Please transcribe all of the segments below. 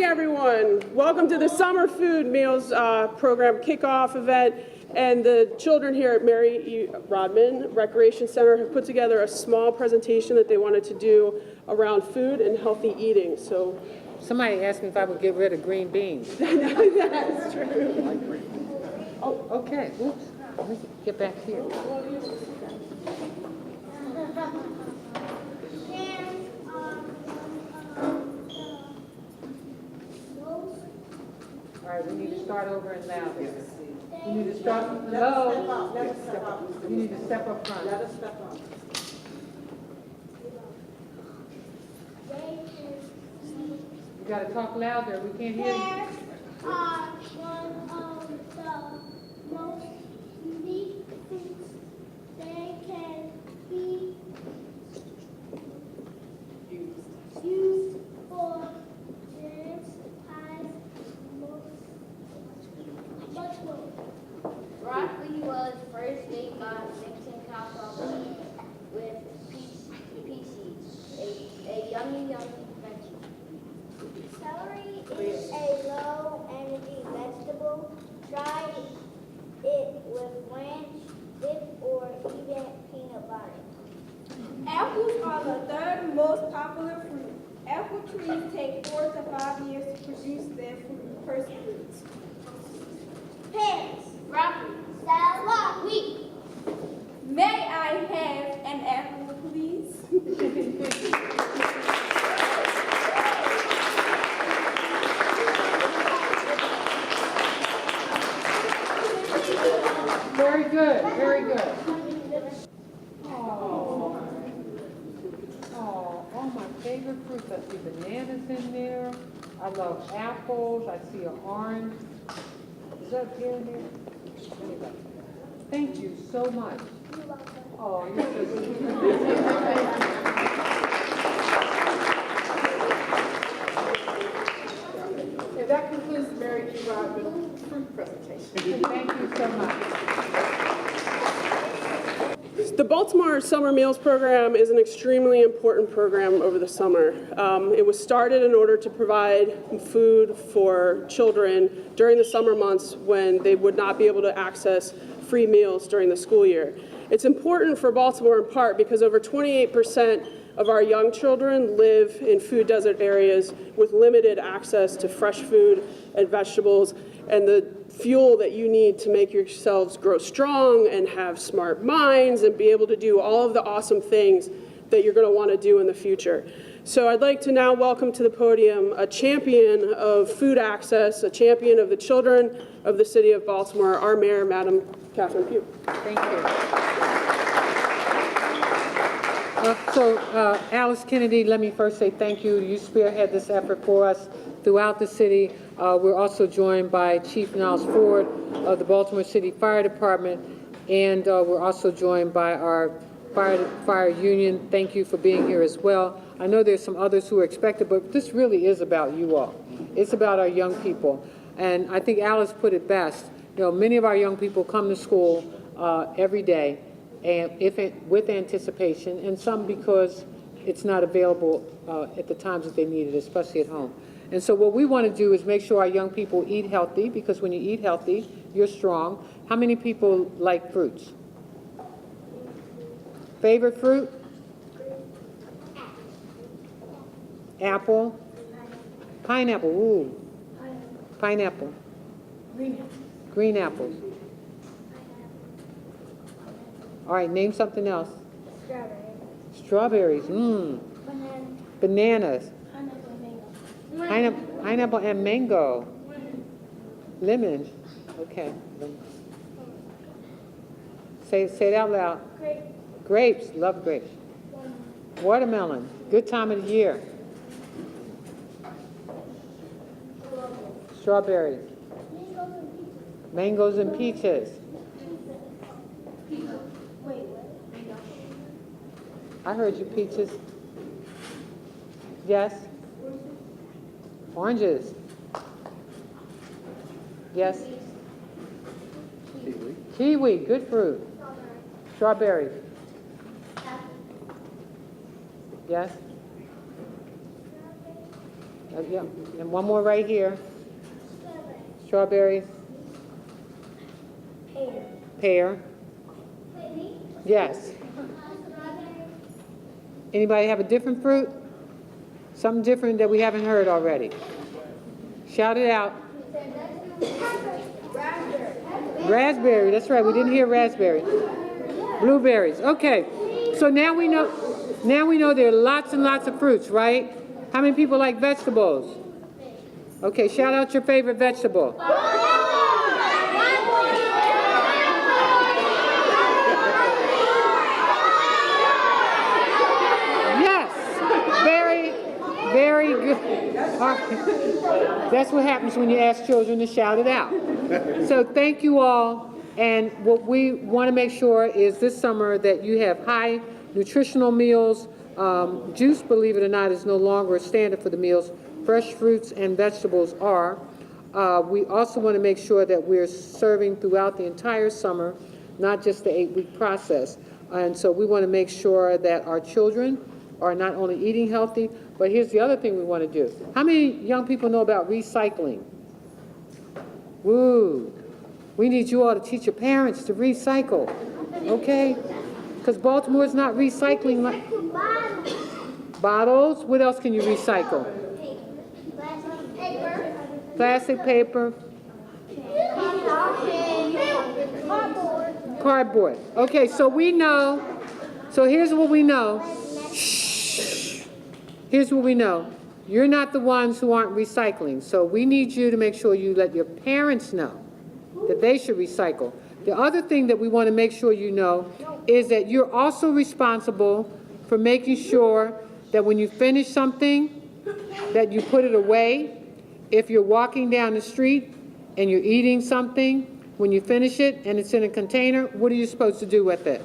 everyone. Welcome to the Summer Food Meals Program Kickoff event. And the children here at Mary E. Rodman Recreation Center have put together a small presentation that they wanted to do around food and healthy eating. So, somebody asked me if I would get rid of green beans. That's true. Oh, okay. Oops. Let me get back here. All right, we need to start over and louder. You need to start low. You need to step up front. Let us step up. You got to talk louder. We can't hear you. Pears are one of the most unique fruits. They can be used for jams, pies, much more. Broccoli was first made by mixing cauliflower with pea seeds, a yummy vegetable. Celery is a low-energy vegetable. Try it with ranch, dip, or even peanut butter. Apples are the third most popular fruit. Apple trees take 4 to 5 years to produce their first fruits. Pears, Broccoli. salad, wheat. May I have an apple, please? Very good. Very good. Oh, all my favorite fruits. I see bananas in there. I love apples. I see an orange. Is that here in there? Anyway, thank you so much. Oh, you're so sweet. And that concludes the Mary E. Rodman fruit presentation. Thank you so much. The Baltimore Summer Meals Program is an extremely important program over the summer. It was started in order to provide food for children during the summer months when they would not be able to access free meals during the school year. It's important for Baltimore in part because over 28% of our young children live in food desert areas with limited access to fresh food and vegetables and the fuel that you need to make yourselves grow strong and have smart minds and be able to do all of the awesome things that you're going to want to do in the future. So I'd like to now welcome to the podium a champion of food access, a champion of the children of the city of Baltimore, our mayor, Madam Catherine Pugh. Thank you. Alice Kennedy, let me first say thank you. You spearhead this effort for us throughout the city. We're also joined by Chief Niles Ford of the Baltimore City Fire Department, and we're also joined by our fire union. Thank you for being here as well. I know there's some others who are expected, but this really is about you all. It's about our young people. And I think Alice put it best. You know, many of our young people come to school every day, and with anticipation, and some because it's not available at the times that they need it, especially at home. And so what we want to do is make sure our young people eat healthy, because when you eat healthy, you're strong. How many people like fruits? Favorite fruit? Apple? Pineapple, ooh. Pineapple. Green apples. All right, name something else. Strawberries, Bananas. Pineapple and mango. Lemon. Okay. Say it out loud. Grapes. Love grapes. Watermelon. Good time of the year. Strawberries. Mangoes and peaches. I heard you, peaches. Yes. Oranges. Yes. Kiwi. Kiwi, good fruit. Strawberries. Yes. Yeah. And one more right here. Strawberry. Pear. Yes. Anybody have a different fruit? Something different that we haven't heard already? Shout it out. Raspberry, that's right, we didn't hear raspberry. Blueberries, okay. So now we know there are lots and lots of fruits, right? How many people like vegetables? Okay, shout out your favorite vegetable. Yes, very good. That's what happens when you ask children to shout it out. So thank you all. And what we want to make sure is this summer that you have high nutritional meals. Juice, believe it or not, is no longer a standard for the meals. Fresh fruits and vegetables are. We also want to make sure that we're serving throughout the entire summer, not just the 8-week process. And so we want to make sure that our children are not only eating healthy, but here's the other thing we want to do. How many young people know about recycling? Woo. We need you all to teach your parents to recycle, okay? Because Baltimore's not recycling like bottles. What else can you recycle? Plastic paper. Cardboard. Okay, so we know. So here's what we know. Shh. Here's what we know. You're not the ones who aren't recycling. So we need you to make sure you let your parents know that they should recycle. The other thing that we want to make sure you know is that you're also responsible for making sure that when you finish something, that you put it away. If you're walking down the street and you're eating something, when you finish it and it's in a container, what are you supposed to do with it?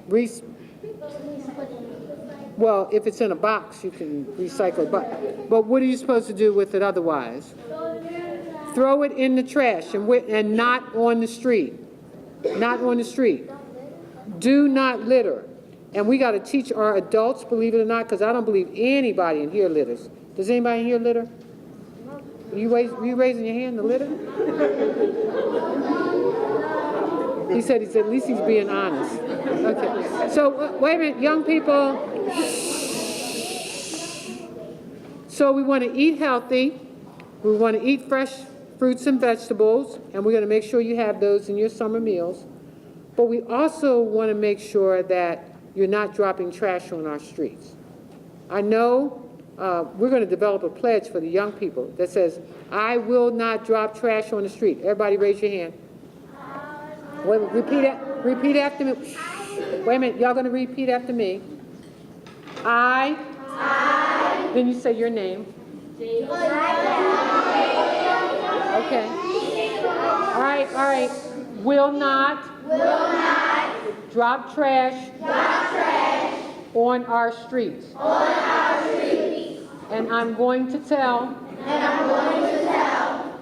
Recycle it. Well, if it's in a box, you can recycle. But what are you supposed to do with it otherwise? Throw it in the trash and not on the street. Not on the street. Do not litter. And we got to teach our adults, believe it or not, because I don't believe anybody in here litters. Does anybody in here litter? You raising your hand to litter? He said at least he's being honest. Okay. So wait a minute, young people. So we want to eat healthy. We want to eat fresh fruits and vegetables, and we're going to make sure you have those in your summer meals. But we also want to make sure that you're not dropping trash on our streets. I know we're going to develop a pledge for the young people that says, I will not drop trash on the street. Everybody raise your hand. Wait, repeat after me. Wait a minute, y'all going to repeat after me. I. Then you say your name. Okay. All right. Will not drop trash on our streets. And I'm going to tell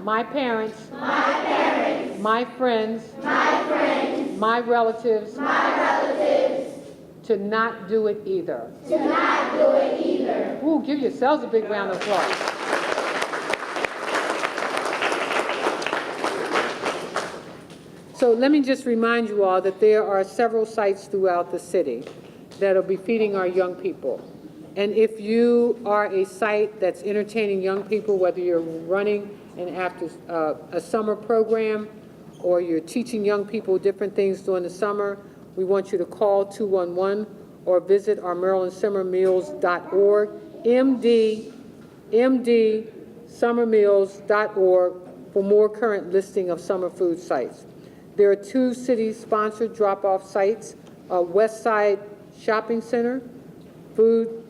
my parents, my friends, my relatives to not do it either. Ooh, give yourselves a big round of applause. So let me just remind you all that there are several sites throughout the city that will be feeding our young people. And if you are a site that's entertaining young people, whether you're running an after a summer program or you're teaching young people different things during the summer, we want you to call 211 or visit our MarylandSummerMeals.org, MDSummerMeals.org for more current listing of summer food sites. There are 2 city-sponsored drop-off sites, West Side Shopping Center, Food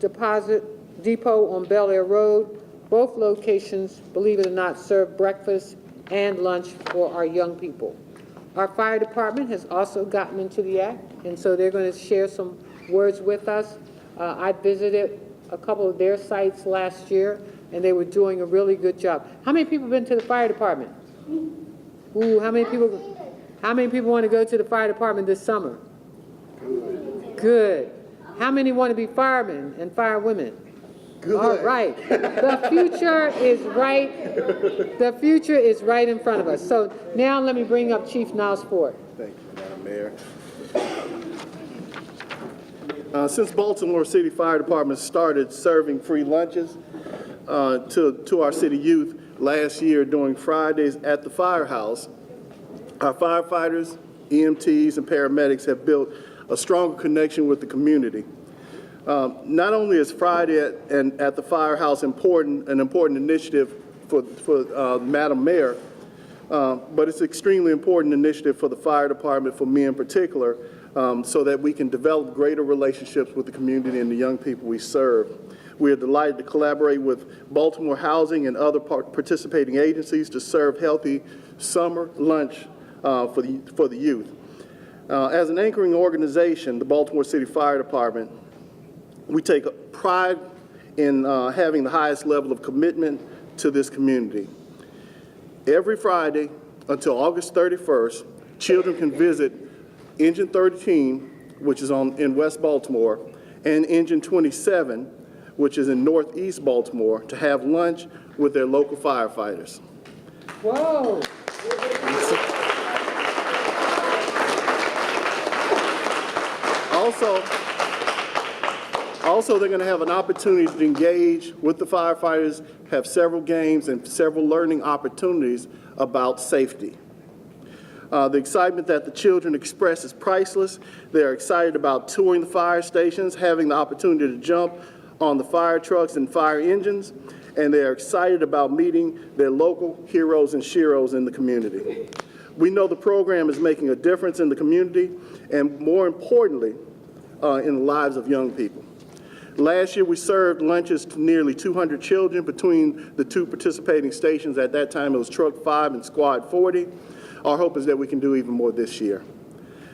Depot on Bel Air Road. Both locations, believe it or not, serve breakfast and lunch for our young people. Our fire department has also gotten into the act, and so they're going to share some words with us. I visited a couple of their sites last year, and they were doing a really good job. How many people have been to the fire department? Ooh, how many people want to go to the fire department this summer? Good. How many want to be firemen and firewomen? All right. The future is right. The future is right in front of us. So now let me bring up Chief Niles Ford. Thank you, Madam Mayor. Since Baltimore City Fire Department started serving free lunches to our city youth last year during Fridays at the firehouse, our firefighters, EMTs, and paramedics have built a stronger connection with the community. Not only is Friday at the firehouse an important initiative for Madam Mayor, but it's an extremely important initiative for the fire department, for me in particular, so that we can develop greater relationships with the community and the young people we serve. We are delighted to collaborate with Baltimore Housing and other participating agencies to serve healthy summer lunch for the youth. As an anchoring organization, the Baltimore City Fire Department, we take pride in having the highest level of commitment to this community. Every Friday until August 31st, children can visit Engine 13, which is in West Baltimore, and Engine 27, which is in Northeast Baltimore, to have lunch with their local firefighters. Whoa. Also, they're going to have an opportunity to engage with the firefighters, have several games and several learning opportunities about safety. The excitement that the children express is priceless. They're excited about touring the fire stations, having the opportunity to jump on the fire trucks and fire engines, and they're excited about meeting their local heroes and sheroes in the community. We know the program is making a difference in the community and, more importantly, in the lives of young people. Last year, we served lunches to nearly 200 children between the two participating stations. At that time, it was Truck 5 and Squad 40. Our hope is that we can do even more this year.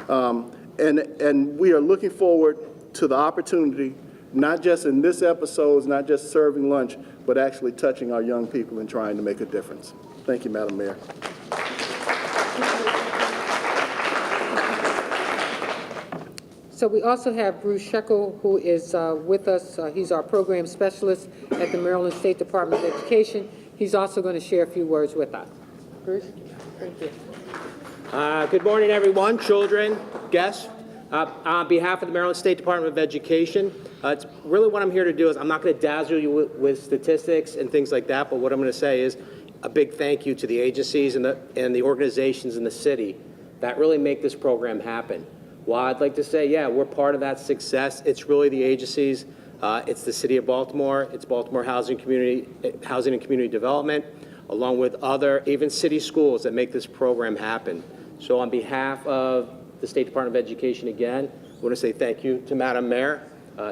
And we are looking forward to the opportunity, not just in this episode, not just serving lunch, but actually touching our young people and trying to make a difference. Thank you, Madam Mayor. So we also have Bruce Shekel, who is with us. He's our program specialist at the Maryland State Department of Education. He's also going to share a few words with us. Bruce, thank you. Good morning, everyone, children, guests. On behalf of the Maryland State Department of Education, it's really what I'm here to do is I'm not going to dazzle you with statistics and things like that, but what I'm going to say is a big thank you to the agencies and the organizations in the city that really make this program happen. While I'd like to say, yeah, we're part of that success, it's really the agencies, it's the City of Baltimore, it's Baltimore Housing and Community Development, along with other, even city schools that make this program happen. So on behalf of the State Department of Education again, I want to say thank you to Madam Mayor,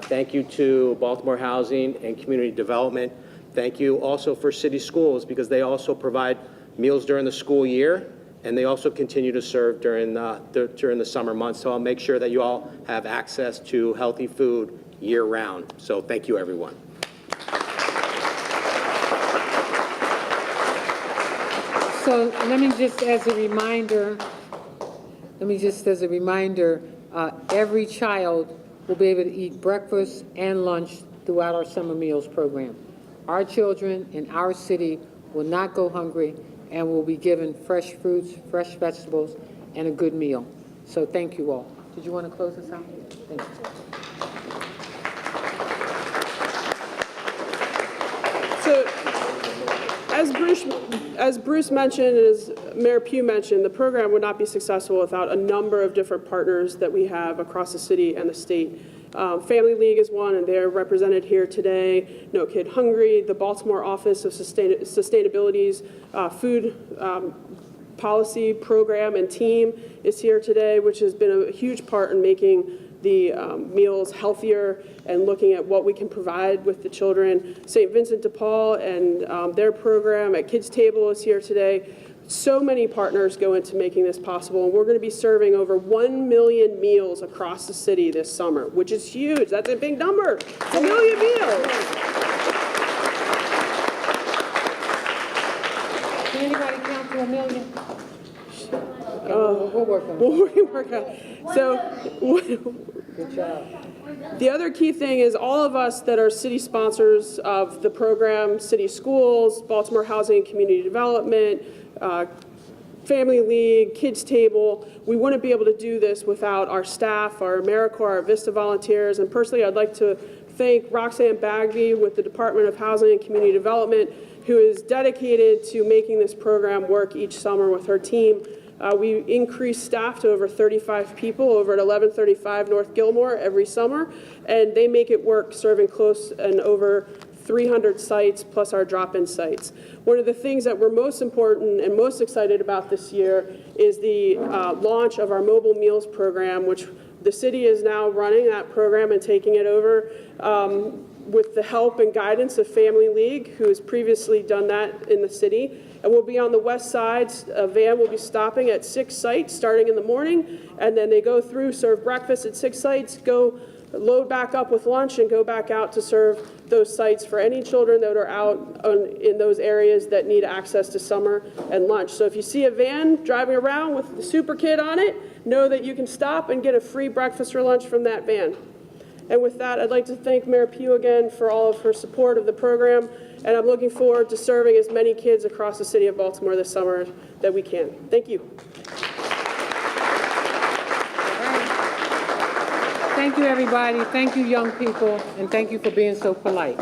thank you to Baltimore Housing and Community Development, thank you also for city schools because they also provide meals during the school year, and they also continue to serve during the summer months. So I'll make sure that you all have access to healthy food year-round. So thank you, everyone. So let me just as a reminder, every child will be able to eat breakfast and lunch throughout our summer meals program. Our children in our city will not go hungry and will be given fresh fruits, fresh vegetables, and a good meal. So thank you all. Did you want to close us out? Thank you. So, as Bruce mentioned, and as Mayor Pugh mentioned, the program would not be successful without a number of different partners that we have across the city and the state. Family League is one, and they're represented here today. No Kid Hungry, the Baltimore Office of Sustainability's food policy program and team is here today, which has been a huge part in making the meals healthier and looking at what we can provide with the children. St. Vincent de Paul and their program at Kids Table is here today. So many partners go into making this possible, and we're going to be serving over 1 million meals across the city this summer, which is huge. That's a big number. It's 1 million meals. Can anybody count to 1 million? We'll work on it. We'll work on it. So, Good job. the other key thing is all of us that are city sponsors of the program, city schools, Baltimore Housing and Community Development, Family League, Kids Table, we wouldn't be able to do this without our staff, our AmeriCorps, our Vista volunteers, and personally I'd like to thank Roxanne Bagby with the Department of Housing and Community Development, who is dedicated to making this program work each summer with her team. We increase staff to over 35 people over at 1135 North Gilmore every summer, and they make it work serving close and over 300 sites plus our drop-in sites. One of the things that we're most important and most excited about this year is the launch of our mobile meals program, which the city is now running that program and taking it over with the help and guidance of Family League, who has previously done that in the city. And we'll be on the west side. A van will be stopping at 6 sites starting in the morning, and then they go through, serve breakfast at 6 sites, go load back up with lunch, and go back out to serve those sites for any children that are out in those areas that need access to summer and lunch. So if you see a van driving around with the Super Kid on it, know that you can stop and get a free breakfast or lunch from that van. And with that, I'd like to thank Mayor Pugh again for all of her support of the program, and I'm looking forward to serving as many kids across the city of Baltimore this summer that we can. Thank you. Thank you, everybody. Thank you, young people, and thank you for being so polite.